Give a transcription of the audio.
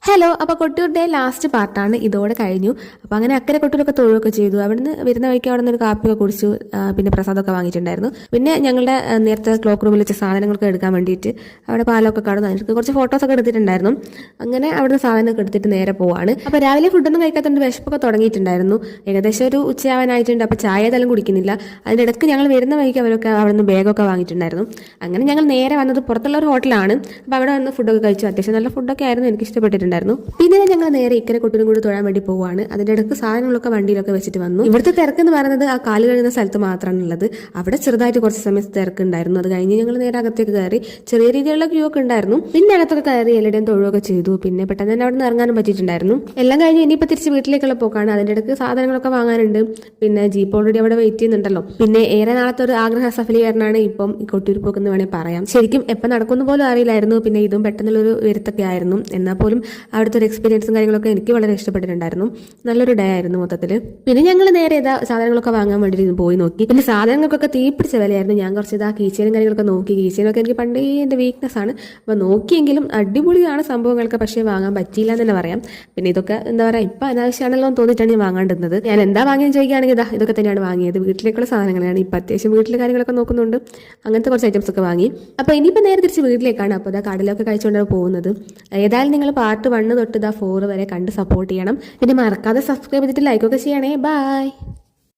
Hello. അപ്പോൾ കൊട്ടിയൂരുടെ last പാർട്ടാണ് ഇതോടെ കഴിഞ്ഞു. അപ്പോൾ അങ്ങനെ അക്കരെ കൊട്ടൂരൊക്കെ തൊഴുകയൊക്കെ ചെയ്തു. അവിടുന്ന് വരുന്ന വഴിക്ക് അവിടെ നിന്ന് ഒരു കാപ്പിയൊക്കെ കുടിച്ചു. പിന്നെ പ്രസാദമൊക്കെ വാങ്ങിയിട്ടുണ്ടായിരുന്നു. പിന്നെ ഞങ്ങളുടെ നേരത്തെ ക്ലോക്ക് റൂമിൽ വെച്ച സാധനങ്ങളൊക്കെ എടുക്കാൻ വേണ്ടിയിട്ട് അവിടെ പാലമൊക്കെ കടന്നു അതിന് കുറച്ച് ഫോട്ടോസൊക്കെ എടുത്തിട്ടുണ്ടായിരുന്നു. അങ്ങനെ അവിടുന്ന് സാധനമൊക്കെ എടുത്തിട്ട് നേരെ പോവാണ്. അപ്പോൾ രാവിലെ ഫുഡൊന്നും കഴിക്കാത്തതുകൊണ്ട് വിശപ്പൊക്കെ തുടങ്ങിയിട്ടുണ്ടായിരുന്നു. ഏകദേശം ഒരു ഉച്ചയാവാനായിട്ടുണ്ട്. അപ്പോൾ ചായ ഏതായാലും കുടിക്കുന്നില്ല. അതിനിടയ്ക്ക് ഞങ്ങൾ വരുന്ന വഴിക്ക് അവരൊക്കെ അവിടെ നിന്ന് ബാഗൊക്കെ വാങ്ങിയിട്ടുണ്ടായിരുന്നു. അങ്ങനെ ഞങ്ങൾ നേരെ വന്നത് പുറത്തുള്ള ഒരു ഹോട്ടലാണ്. അപ്പോൾ അവിടെ വന്ന് ഫുഡൊക്കെ കഴിച്ചു. അത്യാവശ്യം നല്ല ഫുഡൊക്കെ ആയിരുന്നു, എനിക്ക് ഇഷ്ടപ്പെട്ടിട്ടുണ്ടായിരുന്നു. പിന്നെ ഞങ്ങൾ നേരെ ഇക്കരെ കൊട്ടൂരും കൂടി തൊഴാൻ വേണ്ടി പോവാണ്. അതിന്റെ ഇടയ്ക്ക് സാധനങ്ങളൊക്കെ വണ്ടിയിലൊക്കെ വെച്ചിട്ട് വന്നു. ഇവിടുത്തെ തിരക്ക് എന്ന് പറയുന്നത് ആ കാല് കഴിയുന്ന സ്ഥലത്ത് മാത്രമാണ് ഉള്ളത്. അവിടെ ചെറുതായിട്ട് കുറച്ച് സമയത്ത് തിരക്കുണ്ടായിരുന്നു. അത് കഴിഞ്ഞ് ഞങ്ങൾ നേരെ അകത്തേക്ക് കയറി. ചെറിയ രീതിയിലുള്ള ക്യൂ ഒക്കെ ഉണ്ടായിരുന്നു. പിന്നെ അകത്തൊക്കെ കയറി എല്ലാവരുടെയും തൊഴുകയൊക്കെ ചെയ്തു. പിന്നെ പെട്ടെന്ന് തന്നെ അവിടെ നിന്ന് ഇറങ്ങാനും പറ്റിയിട്ടുണ്ടായിരുന്നു. എല്ലാം കഴിഞ്ഞ് ഇനിയിപ്പോൾ തിരിച്ച് വീട്ടിലേക്കുള്ള പോക്കാണ്. അതിന്റെ ഇടയ്ക്ക് സാധനങ്ങളൊക്കെ വാങ്ങാനുണ്ട്. പിന്നെ ജീപ്പ് ഓൾറെഡി അവിടെ വെയിറ്റ് ചെയ്യുന്നുണ്ടല്ലോ. പിന്നെ ഏറെ നാളത്തെ ഒരു ആഗ്രഹ സഫലീകരണമാണ് ഇപ്പം ഈ കൊട്ടൂർ പോക്കെന്ന് വേണമെങ്കിൽ പറയാം. ശരിക്കും എപ്പം നടക്കുന്ന പോലും അറിയില്ലായിരുന്നു. പിന്നെ ഇതും പെട്ടെന്നുള്ളൊരു വരുത്തൊക്കെ ആയിരുന്നു. എന്നാൽ പോലും അവിടുത്തെ ഒരു എക്സ്പീരിയൻസും കാര്യങ്ങളൊക്കെ എനിക്ക് വളരെ ഇഷ്ടപ്പെട്ടിട്ടുണ്ടായിരുന്നു. നല്ലൊരു ഡേ ആയിരുന്നു മൊത്തത്തിൽ. പിന്നെ ഞങ്ങൾ നേരെ സാധനങ്ങളൊക്കെ വാങ്ങാൻ വേണ്ടി പോയി നോക്കി. പിന്നെ സാധനങ്ങൾക്കൊക്കെ തീപിടിച്ച വിലയായിരുന്നു. ഞാൻ കുറച്ച് കീച്ചേനും കാര്യങ്ങളൊക്കെ നോക്കി. കീച്ചേനൊക്കെ എനിക്ക് പണ്ടേ എൻ്റെ വീക്ക്നെസ് ആണ്. അപ്പോൾ നോക്കിയെങ്കിലും അടിപൊളിയാണ് സംഭവങ്ങളൊക്കെ, പക്ഷേ വാങ്ങാൻ പറ്റിയില്ല എന്ന് തന്നെ പറയാം. പിന്നെ ഇതൊക്കെ എന്താ പറയുക, ഇപ്പം അനാവശ്യമാണല്ലോ എന്ന് തോന്നിയിട്ടാണ് ഞാൻ വാങ്ങാണ്ടിരുന്നത്. ഞാൻ എന്താ വാങ്ങിയെന്ന് ചോദിക്കുകയാണെങ്കിൽ ഇതൊക്കെ തന്നെയാണ് വാങ്ങിയത്. വീട്ടിലേക്കുള്ള സാധനങ്ങളാണ്. ഇപ്പം അത്യാവശ്യം വീട്ടിലെ കാര്യങ്ങളൊക്കെ നോക്കുന്നുണ്ട്. അങ്ങനത്തെ കുറച്ച് ഐറ്റംസ് ഒക്കെ വാങ്ങി. അപ്പോൾ ഇനിയിപ്പോൾ നേരെ തിരിച്ച് വീട്ടിലേക്കാണ്. അപ്പോൾ കടലൊക്കെ കഴിച്ചുകൊണ്ടാണ് പോകുന്നത്. ഏതായാലും നിങ്ങൾ പാർട്ട് 1 തൊട്ട് 4 വരെ കണ്ട് സപ്പോർട്ട് ചെയ്യണം. പിന്നെ മറക്കാതെ സബ്സ്ക്രൈബ് ചെയ്തിട്ട് ലൈക്കൊക്കെ ചെയ്യണേ. ബൈ.